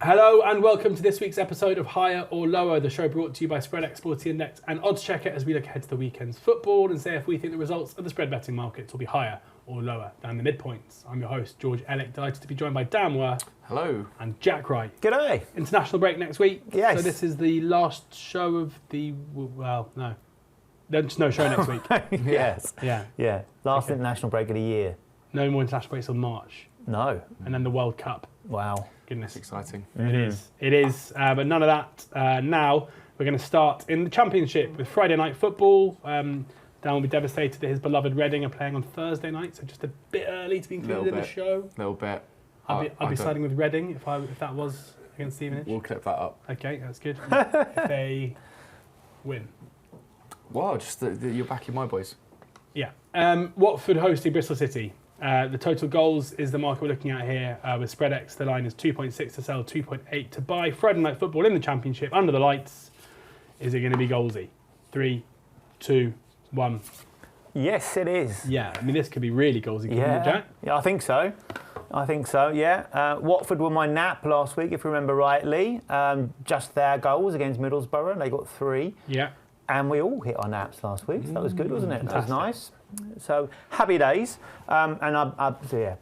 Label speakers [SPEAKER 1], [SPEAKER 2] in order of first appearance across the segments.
[SPEAKER 1] Hello and welcome to this week's episode of Higher or Lower, the show brought to you by Spreadex and Sporting Index and oddschecker as we look ahead to the weekend's football and say if we think the results of the spread betting markets will be higher or lower than the midpoints. I'm your host, George Ellick, delighted to be joined by Dan Worth.
[SPEAKER 2] Hello.
[SPEAKER 1] And Jack Wright.
[SPEAKER 3] G'day.
[SPEAKER 1] International break next week.
[SPEAKER 3] Yes.
[SPEAKER 1] So this is the last show of the, well, no. There's no show next week.
[SPEAKER 3] Yes.
[SPEAKER 1] Yeah.
[SPEAKER 3] Last international break of the year.
[SPEAKER 1] No more international breaks till March.
[SPEAKER 3] No.
[SPEAKER 1] And then the World Cup.
[SPEAKER 3] Wow.
[SPEAKER 1] Goodness.
[SPEAKER 2] It's exciting.
[SPEAKER 1] It is. But none of that now. We're going to start in the Championship with Friday night football. Dan will be devastated that his beloved Reading are playing on Thursday night, so just a bit early to be included in the show.
[SPEAKER 2] A little bit.
[SPEAKER 1] I'll be siding with Reading if that was against Stevenage.
[SPEAKER 2] We'll clip that up.
[SPEAKER 1] Okay, that's good. If they win.
[SPEAKER 2] Wow, just you're backing my boys.
[SPEAKER 1] Yeah. Watford hosting Bristol City. The total goals is the market we're looking at here. With Spreadex, the line is 2.6 to sell, 2.8 to buy. Friday night football in the Championship, under the lights. Is it going to be goalsy? 3, 2, 1.
[SPEAKER 3] Yes, it is.
[SPEAKER 1] Yeah, I mean, this could be really goalsy, couldn't it, Jack?
[SPEAKER 3] Yeah, I think so. Yeah. Watford were my nap last week, if you remember rightly. Just their goals against Middlesbrough, and they got 3.
[SPEAKER 1] Yeah.
[SPEAKER 3] And we all hit our naps last week, so that was good, wasn't it? Fantastic. That was nice. So, happy days. And I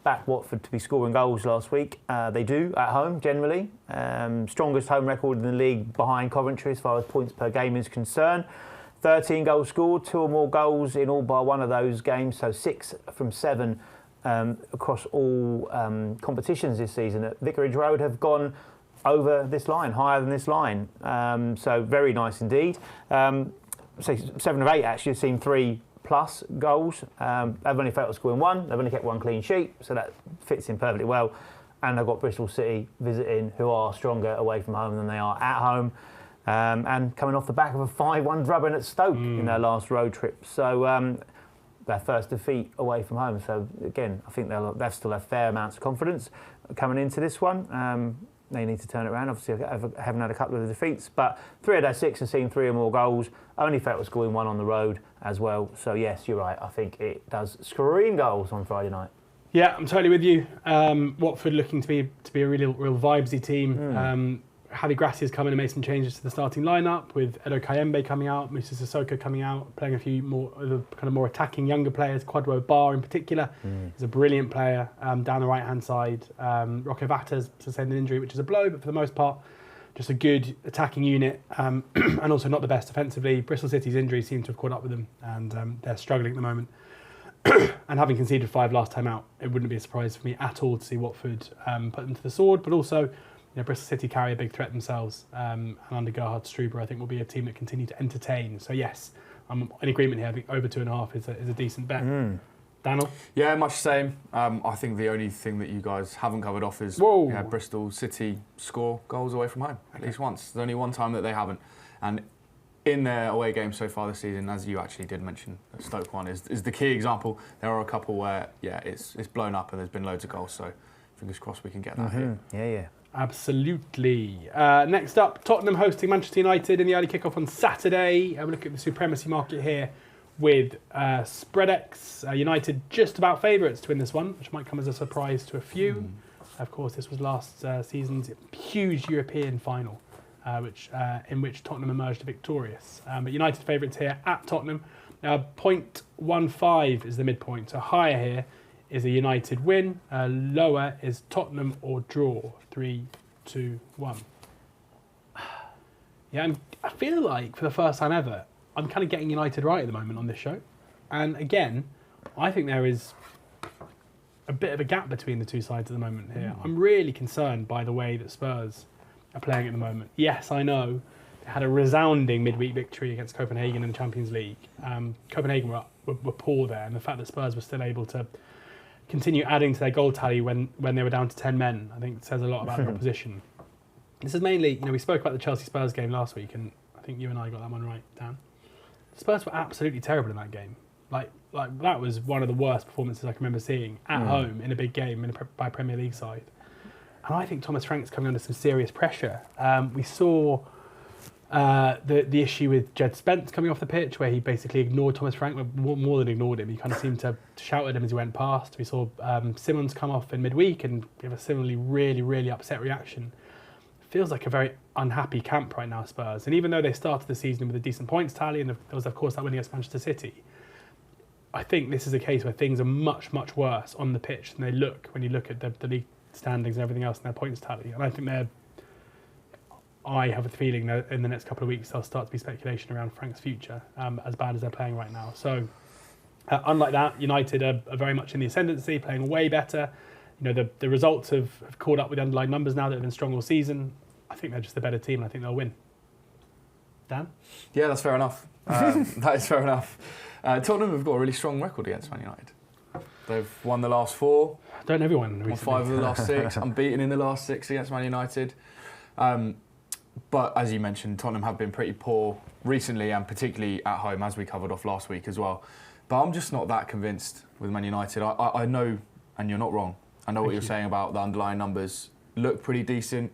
[SPEAKER 3] backed Watford to be scoring goals last week. They do, at home, generally. Strongest home record in the league behind Coventry as far as points per game is concerned. 13 goals scored, 2 or more goals in all but one of those games, so 6 from 7 across all competitions this season. At Vicarage Road have gone over this line, higher than this line. So very nice indeed. So 7 of 8 actually have seen 3 plus goals. They've only failed to score in 1. They've only kept 1 clean sheet, so that fits in perfectly well. And they've got Bristol City visiting, who are stronger away from home than they are at home. And coming off the back of a 5-1 drubbing at Stoke in their last road trip. So their first defeat away from home. So again, I think they'll still have fair amounts of confidence coming into this one. They need to turn it around. Obviously, I haven't had a couple of defeats, but 3 of their 6 have seen 3 or more goals. Only failed to score in 1 on the road as well. So yes, you're right. I think it does scream goals on Friday night.
[SPEAKER 1] Yeah, I'm totally with you. Watford looking to be a real vibesy team. Javi Gracia's come in and made some changes to the starting lineup with Edo Kayembe coming out, Musa Sissoko coming out, playing a few more of the kind of more attacking younger players. Quadro Bar in particular is a brilliant player down the right hand side. Rocco Vatta's sustained an injury, which is a blow, but for the most part, just a good attacking unit and also not the best defensively. Bristol City's injuries seem to have caught up with them, and they're struggling at the moment. And having conceded 5 last time out, it wouldn't be a surprise for me at all to see Watford put them to the sword, but also Bristol City carry a big threat themselves, and under Gerhard Struber, I think will be a team that continue to entertain. So yes, I'm in agreement here. I think over 2.5 is a decent bet. Daniel?
[SPEAKER 2] Yeah, much the same. I think the only thing that you guys haven't covered off is Bristol City score goals away from home at least once. There's only one time that they haven't, and in their away games so far this season, as you actually did mention, the Stoke one is the key example. There are a couple where it's blown up and there's been loads of goals. So fingers crossed we can get that here.
[SPEAKER 3] Yeah.
[SPEAKER 1] Absolutely. Next up, Tottenham hosting Manchester United in the early kickoff on Saturday. We look at the supremacy market here with Spreadex. United just about favourites to win this one, which might come as a surprise to a few. Of course, this was last season's huge European final, in which Tottenham emerged victorious. But United favourites here at Tottenham. 0.15 is the midpoint, so higher here is a United win. Lower is Tottenham or draw. 3, 2, 1. Yeah, I feel like for the first time ever, I'm kind of getting United right at the moment on this show. And again, I think there is a bit of a gap between the two sides at the moment here. I'm really concerned by the way that Spurs are playing at the moment. Yes, I know they had a resounding midweek victory against Copenhagen in the Champions League. Copenhagen were poor there, and the fact that Spurs were still able to continue adding to their goal tally when they were down to 10 men, I think says a lot about their opposition. This is mainly, we spoke about the Chelsea-Spurs game last week, and I think you and I got that one right, Dan. Spurs were absolutely terrible in that game. Like that was one of the worst performances I can remember seeing at home in a big game by a Premier League side. And I think Thomas Frank's coming under some serious pressure. We saw the issue with Jed Spence coming off the pitch, where he basically ignored Thomas Frank, more than ignored him. He kind of seemed to shout at him as he went past. We saw Simmons come off in midweek and give a similarly really, really upset reaction. feels like a very unhappy camp right now, Spurs. And even though they started the season with a decent points tally, and there was, of course, that win against Manchester City, I think this is a case where things are much, much worse on the pitch than they look when you look at the league standings and everything else in their points tally. And I think I have a feeling that in the next couple of weeks there'll start to be speculation around Frank's future, as bad as they're playing right now. So, unlike that, United are very much in the ascendancy, playing way better. The results have caught up with the underlying numbers now that have been strong all season. I think they're just a better team, and I think they'll win. Dan?
[SPEAKER 2] Yeah, that's fair enough. That is fair enough. Tottenham have got a really strong record against Man United. They've won the last 4.
[SPEAKER 1] Don't everyone recently?
[SPEAKER 2] Won 5 of the last 6. Unbeaten in the last 6 against Man United. But as you mentioned, Tottenham have been pretty poor recently, and particularly at home, as we covered off last week as well. But I'm just not that convinced with Man United. I know, and you're not wrong, I know what you're saying about the underlying numbers look pretty decent.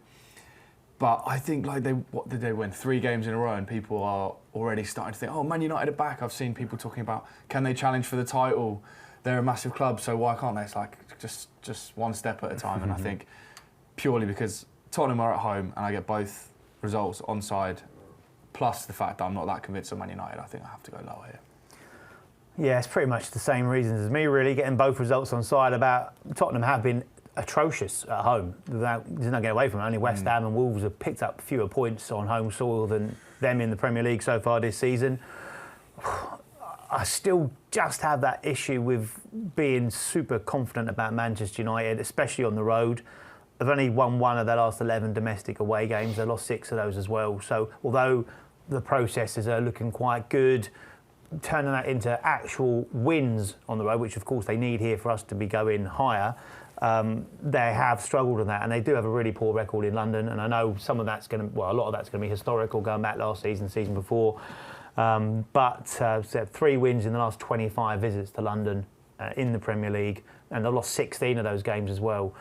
[SPEAKER 2] But I think what did they win? 3 games in a row, and people are already starting to think, oh, Man United are back. I've seen people talking about, can they challenge for the title? They're a massive club, so why can't they? It's like just one step at a time. And I think purely because Tottenham are at home and I get both results onside, plus the fact that I'm not that convinced of Man United, I think I have to go lower here.
[SPEAKER 3] Yeah, it's pretty much the same reasons as me, really, getting both results onside. About Tottenham have been atrocious at home. There's no getting away from it. Only West Ham and Wolves have picked up fewer points on home soil than them in the Premier League so far this season. I still just have that issue with being super confident about Manchester United, especially on the road. They've only won 1 of their last 11 domestic away games. They lost 6 of those as well. So although the processes are looking quite good, turning that into actual wins on the road, which of course they need here for us to be going higher, they have struggled in that, and they do have a really poor record in London. And I know some of that's a lot of that's going to be historical, going back last season before. But 3 wins in the last 25 visits to London in the Premier League, and they've lost 16 of those games as well.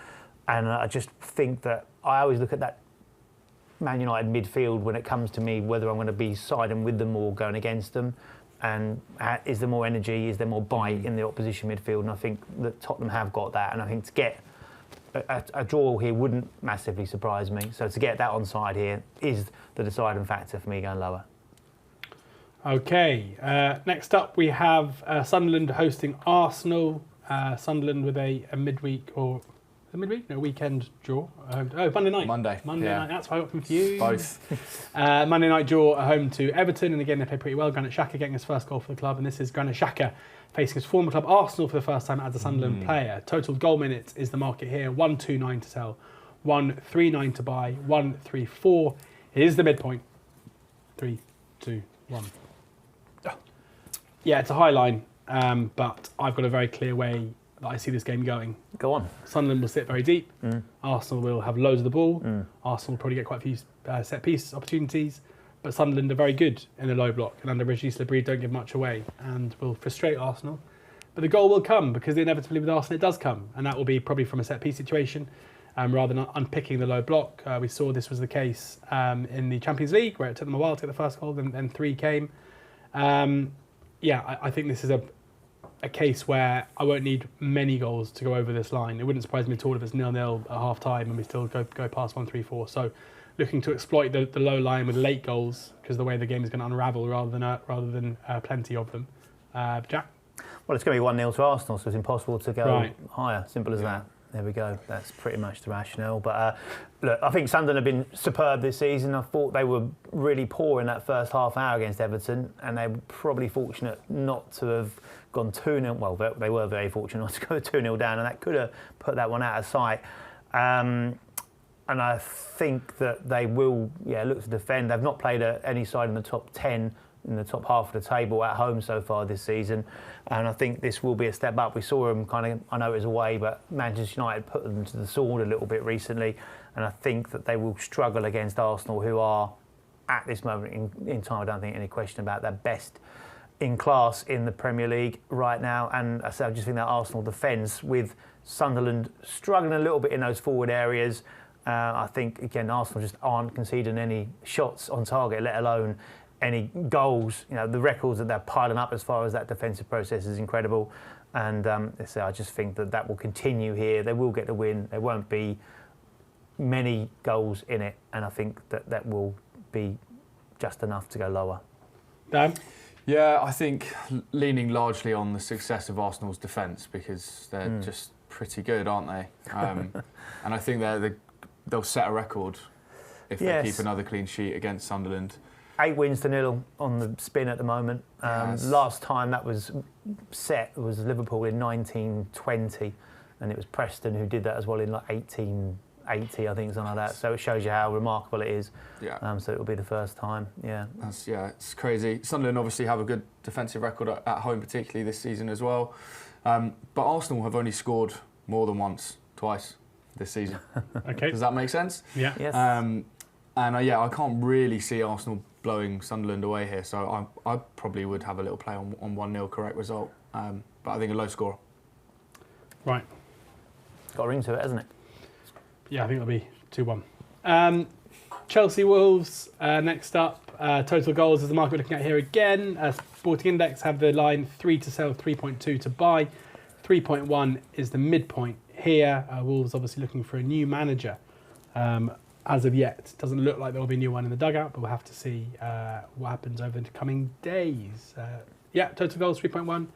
[SPEAKER 3] And I just think that I always look at that Man United midfield when it comes to me, whether I'm going to be siding with them or going against them. And is there more energy, is there more bite in the opposition midfield? And I think that Tottenham have got that. And I think to get a draw here wouldn't massively surprise me. So to get that onside here is the deciding factor for me going lower.
[SPEAKER 1] Okay, next up we have Sunderland hosting Arsenal. Sunderland with a midweek or a midweek? No, weekend draw. Monday night.
[SPEAKER 2] Monday
[SPEAKER 1] night, that's why I got confused.
[SPEAKER 2] Both.
[SPEAKER 1] Monday night draw at home to Everton, and again they play pretty well. Granit Xhaka getting his first goal for the club, and this is Granit Xhaka facing his former club Arsenal for the first time as a Sunderland player. Total goal minutes is the market here, 129 to sell, 139 to buy, 134. It is the midpoint. 3, 2, 1. Yeah, it's a high line, but I've got a very clear way that I see this game going.
[SPEAKER 3] Go on.
[SPEAKER 1] Sunderland will sit very deep. Arsenal will have loads of the ball. Arsenal will probably get quite a few set-piece opportunities, but Sunderland are very good in the low block, and under Régis Le Bris don't give much away and will frustrate Arsenal. But the goal will come, because inevitably with Arsenal it does come, and that will be probably from a set-piece situation rather than unpicking the low block. We saw this was the case in the Champions League, where it took them a while to get the first goal, then 3 came. I think this is a case where I won't need many goals to go over this line. It wouldn't surprise me at all if it's 0-0 at half-time and we still go past 1-3-4. So looking to exploit the low line with late goals, because the way the game is going to unravel rather than plenty of them. Jack?
[SPEAKER 3] Well, it's going to be 1-0 to Arsenal, so it's impossible to go higher. Simple as
[SPEAKER 2] Yeah.
[SPEAKER 3] that. There we go. That's pretty much the rationale. But look, I think Sunderland have been superb this season. I thought they were really poor in that first half hour against Everton, and they were probably fortunate not to have gone 2-0. Well, they were very fortunate not to go 2-0 down, and that could have put that one out of sight. And I think that they will, look to defend. They've not played any side in the top 10, in the top half of the table at home so far this season. And I think this will be a step up. We saw them I know it was away, but Manchester United put them to the sword a little bit recently. And I think that they will struggle against Arsenal, who are, at this moment in time, I don't think any question about their best in class in the Premier League right now. And I just think that Arsenal defence, with Sunderland struggling a little bit in those forward areas, I think, again, Arsenal just aren't conceding any shots on target, let alone any goals. The records that they're piling up as far as that defensive process is incredible. And I just think that will continue here. They will get the win. They won't be many goals in it, and I think that will be just enough to go lower.
[SPEAKER 1] Dan?
[SPEAKER 2] Yeah, I think leaning largely on the success of Arsenal's defence, because they're just pretty good, aren't they? And I think they'll set a record if they keep another clean sheet against Sunderland.
[SPEAKER 3] 8 wins to 0 on the spin at the moment. Last time that was set was Liverpool in 1920, and it was Preston who did that as well in like 1880, I think, something like that. So it shows you how remarkable it is.
[SPEAKER 2] Yeah.
[SPEAKER 3] So it'll be the first time. Yeah.
[SPEAKER 2] It's crazy. Sunderland obviously have a good defensive record at home, particularly this season as well. But Arsenal have only scored more than twice this season.
[SPEAKER 1] Okay.
[SPEAKER 2] Does that make sense?
[SPEAKER 1] Yeah.
[SPEAKER 3] Yes.
[SPEAKER 2] I can't really see Arsenal blowing Sunderland away here, so I probably would have a little play on 1-0 correct result, but I think a low score.
[SPEAKER 1] Right.
[SPEAKER 3] Got a ring to it, hasn't it?
[SPEAKER 1] Yeah, I think it'll be 2-1. Chelsea Wolves next up. Total goals is the market we're looking at here again. Sporting Index have the line 3 to sell, 3.2 to buy. 3.1 is the midpoint here. Wolves obviously looking for a new manager. As of yet, doesn't look like there will be a new one in the dugout, but we'll have to see what happens over the coming days. Total goals 3.1,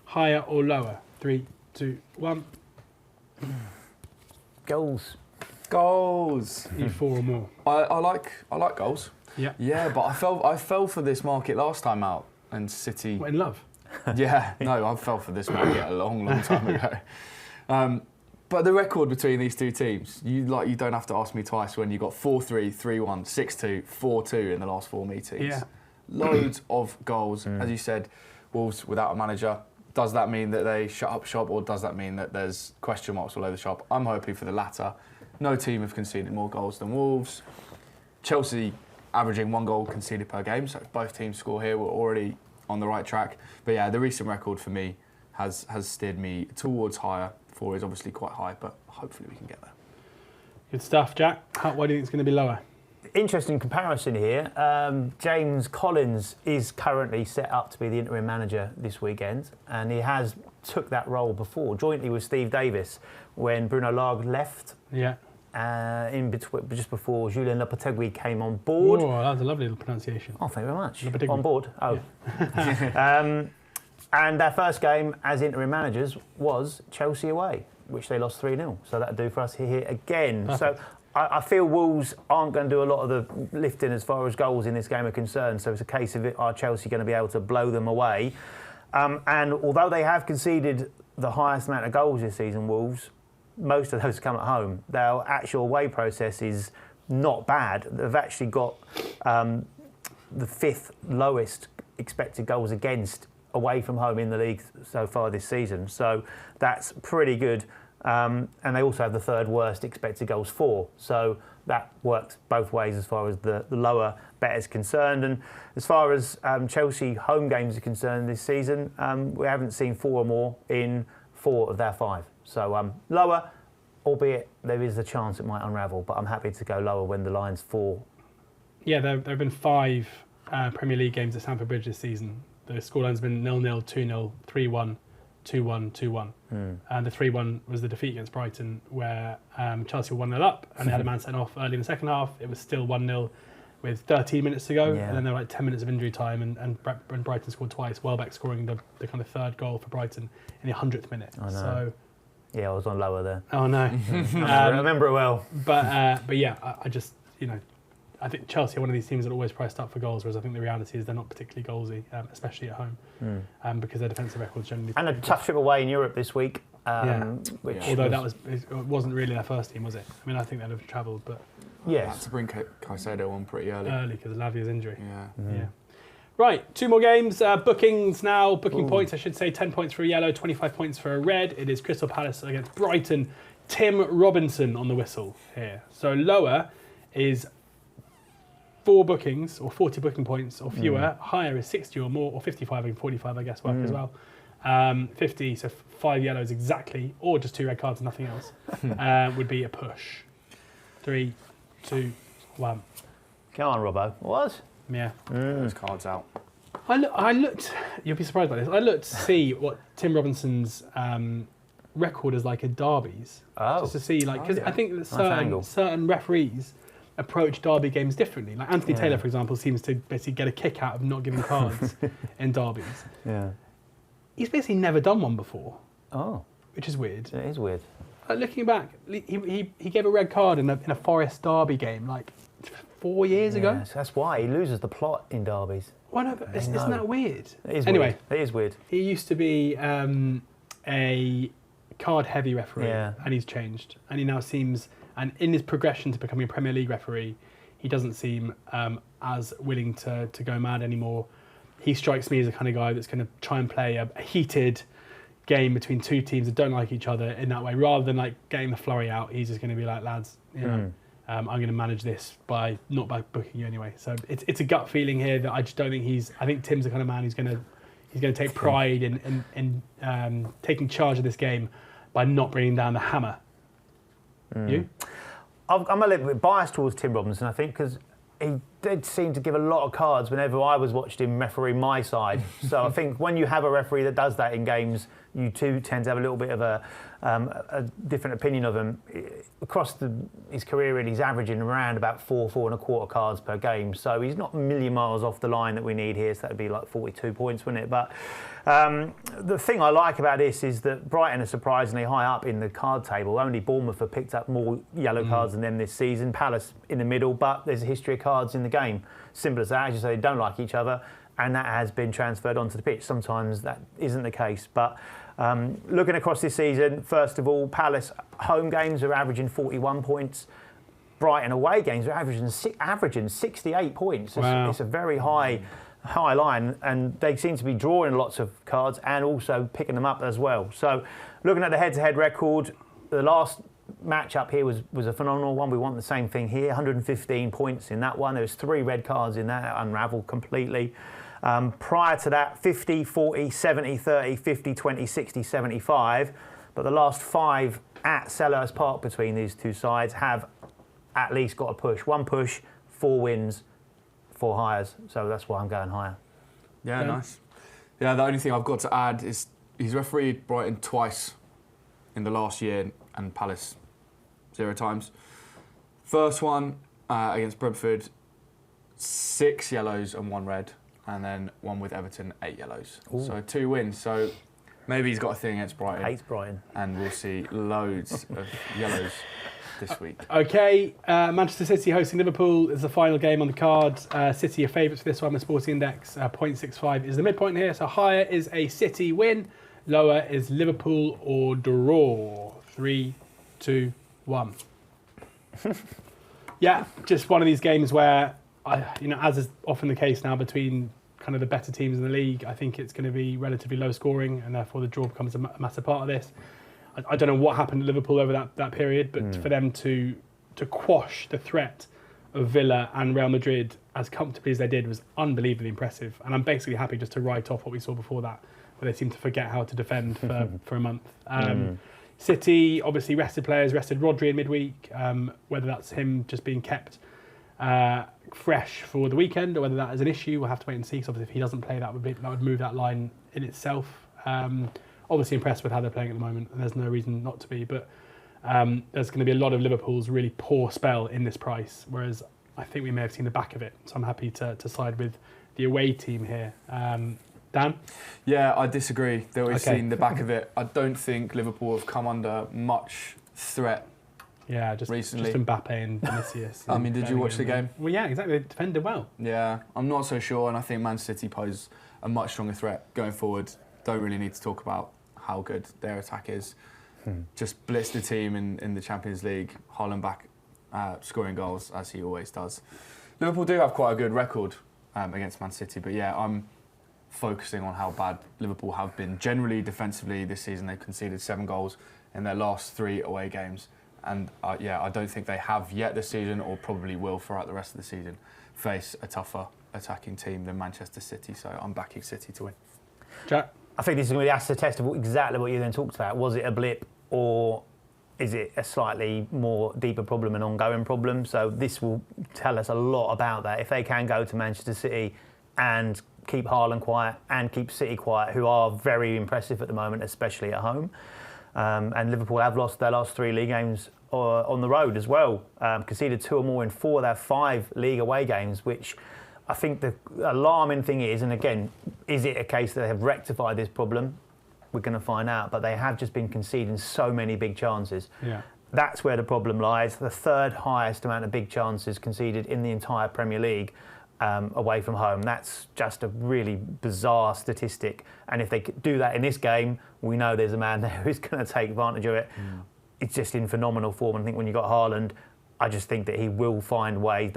[SPEAKER 1] higher or lower? 3, 2, 1.
[SPEAKER 3] Goals.
[SPEAKER 1] Need 4 or more.
[SPEAKER 2] I like goals.
[SPEAKER 1] Yeah.
[SPEAKER 2] Yeah, but I fell for this market last time out, and City.
[SPEAKER 1] What, in love?
[SPEAKER 2] Yeah, no, I fell for this market a long time ago. But the record between these two teams, you don't have to ask me twice when you got 4-3, 3-1, 6-2, 4-2 in the last 4 meetings.
[SPEAKER 1] Yeah.
[SPEAKER 2] Loads of goals. As you said, Wolves without a manager. Does that mean that they shut up shop, or does that mean that there's question marks all over the shop? I'm hoping for the latter. No team have conceded more goals than Wolves. Chelsea averaging 1 goal conceded per game, so if both teams score here, we're already on the right track. But yeah, the recent record for me has steered me towards higher. 4 is obviously quite high, but hopefully we can get there.
[SPEAKER 1] Good stuff, Jack. Why do you think it's going to be lower?
[SPEAKER 3] Interesting comparison here. James Collins is currently set up to be the interim manager this weekend, and he has took that role before, jointly with Steve Davis, when Bruno Lage left.
[SPEAKER 1] Yeah.
[SPEAKER 3] In between, just before Julien Lopetegui came on board.
[SPEAKER 1] Oh, that was a lovely little pronunciation.
[SPEAKER 3] Oh, thank you very much.
[SPEAKER 1] Lopetegui.
[SPEAKER 3] On board. Oh.
[SPEAKER 1] Yeah.
[SPEAKER 3] And their first game as interim managers was Chelsea away, which they lost 3-0. So that'll do for us here again.
[SPEAKER 1] Perfect.
[SPEAKER 3] So I feel Wolves aren't going to do a lot of the lifting as far as goals in this game are concerned. So it's a case of are Chelsea going to be able to blow them away? And although they have conceded the highest amount of goals this season, Wolves, most of those come at home. Their actual away process is not bad. They've actually got the 5th lowest expected goals against away from home in the league so far this season. So that's pretty good. And they also have the 3rd worst expected goals for. So that works both ways as far as the lower bet is concerned. And as far as Chelsea home games are concerned this season, we haven't seen 4 or more in 4 of their 5. So lower, albeit there is a chance it might unravel, but I'm happy to go lower when the line's 4.
[SPEAKER 1] Yeah, there have been 5 Premier League games at Stamford Bridge this season. The scoreline's been 0-0, 2-0, 3-1, 2-1, 2-1. And the 3-1 was the defeat against Brighton, where Chelsea were 1-0 up and they had a man sent off early in the second half. It was still 1-0 with 13 minutes to go, and then there were like 10 minutes of injury time, and Brighton scored twice. Welbeck scoring the kind of 3rd goal for Brighton in the 100th minute.
[SPEAKER 3] I know.
[SPEAKER 1] So,
[SPEAKER 3] yeah, I was on lower there.
[SPEAKER 1] Oh no,
[SPEAKER 3] I remember it well.
[SPEAKER 1] But yeah, I just I think Chelsea are one of these teams that are always priced up for goals, whereas I think the reality is they're not particularly goalsy, especially at home, because their defensive record's generally.
[SPEAKER 3] And a tough trip away in Europe this week.
[SPEAKER 1] Although it wasn't really their first team, was it? I mean, I think they'd have travelled, but
[SPEAKER 3] yes,
[SPEAKER 2] had to bring Caicedo on pretty early.
[SPEAKER 1] Because of Lavia's injury.
[SPEAKER 2] Yeah.
[SPEAKER 1] Right, 2 more games. Bookings now. Booking points, I should say. 10 points for a yellow, 25 points for a red. It is Crystal Palace against Brighton. Tim Robinson on the whistle here. So lower is 4 bookings or 40 booking points or fewer. Higher is 60 or more, or 55 and 45, I guess, work as well. 50, so 5 yellows exactly, or just 2 red cards and nothing else, would be a push. 3, 2, 1.
[SPEAKER 3] Come on, Robbo. What?
[SPEAKER 1] Yeah.
[SPEAKER 2] Those cards out.
[SPEAKER 1] I looked. You'll be surprised by this. I looked to see what Tim Robinson's record as like a derbies, just to see like because I think that certain referees approach derby games differently. Like Anthony Taylor, for example, seems to basically get a kick out of not giving cards in derbies.
[SPEAKER 3] Yeah,
[SPEAKER 1] he's basically never done one before.
[SPEAKER 3] Oh,
[SPEAKER 1] which is weird.
[SPEAKER 3] It is weird.
[SPEAKER 1] Looking back, he gave a red card in a Forest derby game like 4 years ago.
[SPEAKER 3] So that's why he loses the plot in derbies.
[SPEAKER 1] Well, no, but isn't that weird?
[SPEAKER 3] It is
[SPEAKER 1] anyway,
[SPEAKER 3] weird. It is weird.
[SPEAKER 1] He used to be a card-heavy referee, and he's changed. And he now seems, and in his progression to becoming a Premier League referee, he doesn't seem as willing to go mad anymore. He strikes me as the kind of guy that's going to try and play a heated game between two teams that don't like each other in that way, rather than like getting the flurry out. He's just going to be like, lads, I'm going to manage this by booking you anyway. So it's a gut feeling here that I just don't think I think Tim's the kind of man who's going to take pride in taking charge of this game by not bringing down the hammer. You?
[SPEAKER 3] I'm a little bit biased towards Tim Robinson, I think, because he did seem to give a lot of cards whenever I was watching him referee my side. So I think when you have a referee that does that in games, you too tend to have a little bit of a different opinion of him. Across his career, he's averaging around about 4.25 cards per game. So he's not a million miles off the line that we need here. So that would be like 42 points, wouldn't it? But the thing I like about this is that Brighton are surprisingly high up in the card table. Only Bournemouth have picked up more yellow cards than them this season. Palace in the middle, but there's a history of cards in the game. Simple as that. As you say, they don't like each other, and that has been transferred onto the pitch. Sometimes that isn't the case, but looking across this season, first of all, Palace home games are averaging 41 points. Brighton away games are averaging 68 points.
[SPEAKER 1] Wow.
[SPEAKER 3] It's a very high line, and they seem to be drawing lots of cards and also picking them up as well. So looking at the head-to-head record, the last match up here was a phenomenal one. We want the same thing here, 115 points in that one. There was 3 red cards in that, unravelled completely. Prior to that, 50, 40, 70, 30, 50, 20, 60, 75. But the last 5 at Selhurst Park between these two sides have at least got a push. 1 push, 4 wins, 4 hires. So that's why I'm going higher.
[SPEAKER 2] Yeah, nice. Yeah, the only thing I've got to add is he's refereed Brighton twice in the last year and Palace 0 times. First one against Brentford, 6 yellows and 1 red. And then one with Everton, 8 yellows. Ooh. So 2 wins. So maybe he's got a thing against Brighton.
[SPEAKER 3] Hates Brighton.
[SPEAKER 2] And we'll see loads of yellows this week.
[SPEAKER 1] Okay, Manchester City hosting Liverpool is the final game on the card. City are favourites for this one with Sporting Index. 0.65 is the midpoint here. So higher is a City win. Lower is Liverpool or draw. 3, 2, 1. Yeah, just one of these games where, as is often the case now between kind of the better teams in the league, I think it's going to be relatively low scoring, and therefore the draw becomes a massive part of this. I don't know what happened to Liverpool over that period, but for them to quash the threat of Villa and Real Madrid as comfortably as they did was unbelievably impressive. And I'm basically happy just to write off what we saw before that, where they seemed to forget how to defend for a month. City obviously rested players, rested Rodri in midweek, whether that's him just being kept fresh for the weekend or whether that is an issue, we'll have to wait and see. Because obviously if he doesn't play, that would move that line in itself. Obviously impressed with how they're playing at the moment, and there's no reason not to be. But there's going to be a lot of Liverpool's really poor spell in this price, whereas I think we may have seen the back of it. So I'm happy to side with the away team here. Dan?
[SPEAKER 2] Yeah, I disagree that we've seen the back of it. I don't think Liverpool have come under much threat.
[SPEAKER 1] Yeah, just Mbappe and Vinicius.
[SPEAKER 2] I mean, did you watch the game?
[SPEAKER 1] Well, yeah, exactly. They defended well.
[SPEAKER 2] Yeah, I'm not so sure, and I think Man City pose a much stronger threat going forward. Don't really need to talk about how good their attack is. Just blitz the team in the Champions League. Haaland back scoring goals, as he always does. Liverpool do have quite a good record against Man City, but yeah, I'm focusing on how bad Liverpool have been generally defensively this season. They've conceded 7 goals in their last 3 away games. And I don't think they have yet this season, or probably will throughout the rest of the season, face a tougher attacking team than Manchester City. So I'm backing City to win.
[SPEAKER 1] Jack?
[SPEAKER 3] I think this is going to be the test of exactly what you then talked about. Was it a blip, or is it a slightly more deeper problem, an ongoing problem? So this will tell us a lot about that. If they can go to Manchester City and keep Haaland quiet and keep City quiet, who are very impressive at the moment, especially at home. And Liverpool have lost their last 3 league games on the road as well. Conceded 2 or more in 4 of their 5 league away games, which I think the alarming thing is, and again, is it a case that they have rectified this problem? We're going to find out, but they have just been conceding so many big chances.
[SPEAKER 1] Yeah.
[SPEAKER 3] That's where the problem lies. The 3rd highest amount of big chances conceded in the entire Premier League away from home. That's just a really bizarre statistic. And if they do that in this game, we know there's a man there who's going to take advantage of it. It's just in phenomenal form. I think when you've got Haaland, I just think that he will find ways.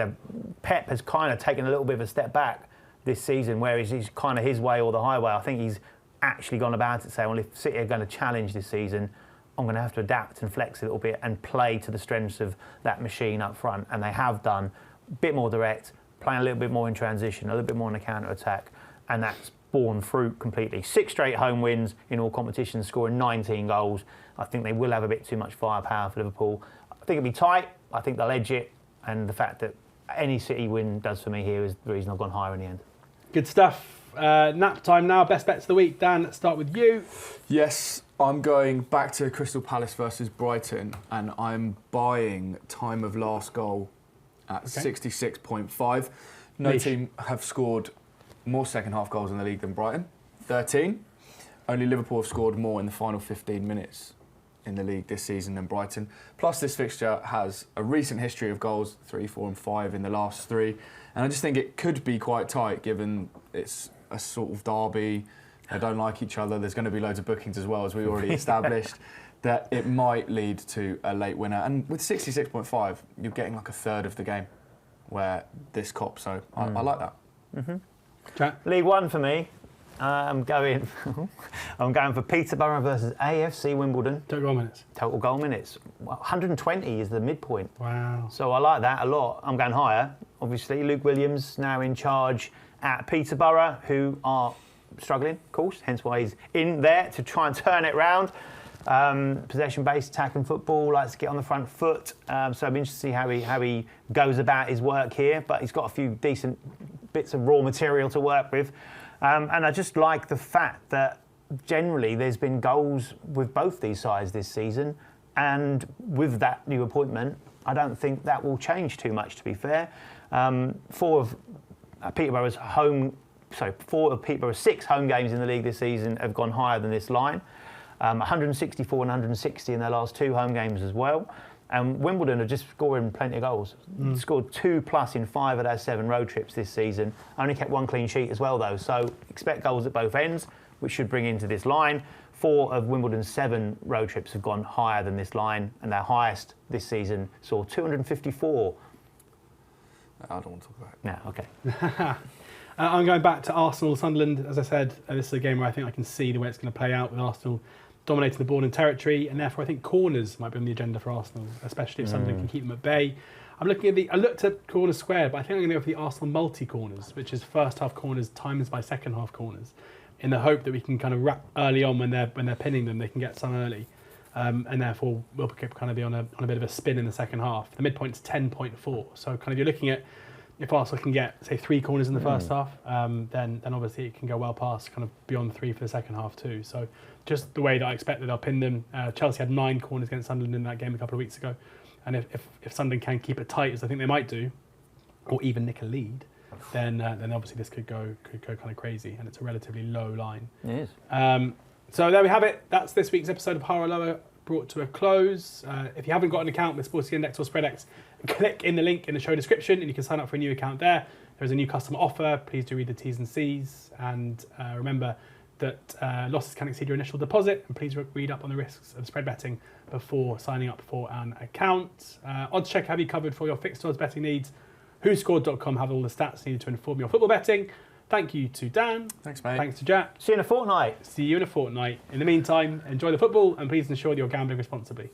[SPEAKER 3] Pep has kind of taken a little bit of a step back this season, where he's kind of his way or the highway. I think he's actually gone about it saying, well, if City are going to challenge this season, I'm going to have to adapt and flex a little bit and play to the strengths of that machine up front. And they have done a bit more direct, playing a little bit more in transition, a little bit more in the counter-attack. And that's borne fruit completely. 6 straight home wins in all competitions, scoring 19 goals. I think they will have a bit too much firepower for Liverpool. I think it'll be tight. I think they'll edge it. And the fact that any City win does for me here is the reason I've gone higher in the end.
[SPEAKER 1] Good stuff. Nap time now. Best bets of the week. Dan, let's start with you.
[SPEAKER 2] Yes, I'm going back to Crystal Palace versus Brighton, and I'm buying time of last goal at 66.5. No team have scored more second half goals in the league than Brighton, 13. Only Liverpool have scored more in the final 15 minutes in the league this season than Brighton. Plus, this fixture has a recent history of goals, 3, 4 and 5 in the last 3. And I just think it could be quite tight, given it's a sort of derby. They don't like each other. There's going to be loads of bookings as well, as we already established, that it might lead to a late winner. And with 66.5, you're getting like a third of the game where this cop. So I like that.
[SPEAKER 1] Chat.
[SPEAKER 3] League One for me. I'm going for Peterborough versus AFC Wimbledon.
[SPEAKER 1] Total goal minutes.
[SPEAKER 3] Total goal minutes. 120 is the midpoint.
[SPEAKER 1] Wow.
[SPEAKER 3] So I like that a lot. I'm going higher. Obviously, Luke Williams now in charge at Peterborough, who are struggling, of course, hence why he's in there to try and turn it round. Possession-based attacking football, likes to get on the front foot. So I'm interested to see how he goes about his work here. But he's got a few decent bits of raw material to work with. And I just like the fact that generally there's been goals with both these sides this season. And with that new appointment, I don't think that will change too much, to be fair. 4 of Peterborough's 6 home games in the league this season have gone higher than this line. 164 and 160 in their last 2 home games as well. And Wimbledon are just scoring plenty of goals. Scored 2+ in 5 of their 7 road trips this season. Only kept 1 clean sheet as well, though. So expect goals at both ends, which should bring into this line. 4 of Wimbledon's 7 road trips have gone higher than this line, and their highest this season saw 254.
[SPEAKER 2] I don't want to talk about it.
[SPEAKER 3] No, okay.
[SPEAKER 1] I'm going back to Arsenal, Sunderland. As I said, this is a game where I think I can see the way it's going to play out, with Arsenal dominating the ball in territory, and therefore I think corners might be on the agenda for Arsenal, especially if Sunderland can keep them at bay. I looked at corners squared, but I think I'm going to go for the Arsenal multi-corners, which is first half corners times by second half corners, in the hope that we can kind of wrap early on when they're pinning them, they can get some early, and therefore we'll kind of be on a bit of a spin in the second half. The midpoint's 10.4, so kind of you're looking at, if Arsenal can get, say, 3 corners in the first half, then obviously it can go well past kind of beyond 3 for the second half too. So just the way that I expected, I'll pin them. Chelsea had 9 corners against Sunderland in that game a couple of weeks ago. And if Sunderland can keep it tight, as I think they might do, or even nick a lead, then obviously this could go kind of crazy, and it's a relatively low line.
[SPEAKER 3] It is.
[SPEAKER 1] So there we have it. That's this week's episode of Higher or Lower, brought to a close. If you haven't got an account with Sporting Index or Spreadex, click in the link in the show description and you can sign up for a new account there. There's a new customer offer. Please do read the T's and C's, and remember that losses can exceed your initial deposit, and please read up on the risks of spread betting before signing up for an account. Oddschecker have you covered for your fixed odds betting needs. WhoScored.com have all the stats needed to inform your football betting. Thank you to Dan.
[SPEAKER 2] Thanks, mate.
[SPEAKER 1] Thanks to Jack.
[SPEAKER 3] See you in a fortnight.
[SPEAKER 1] See you in a fortnight. In the meantime, enjoy the football, and please ensure that you're gambling responsibly.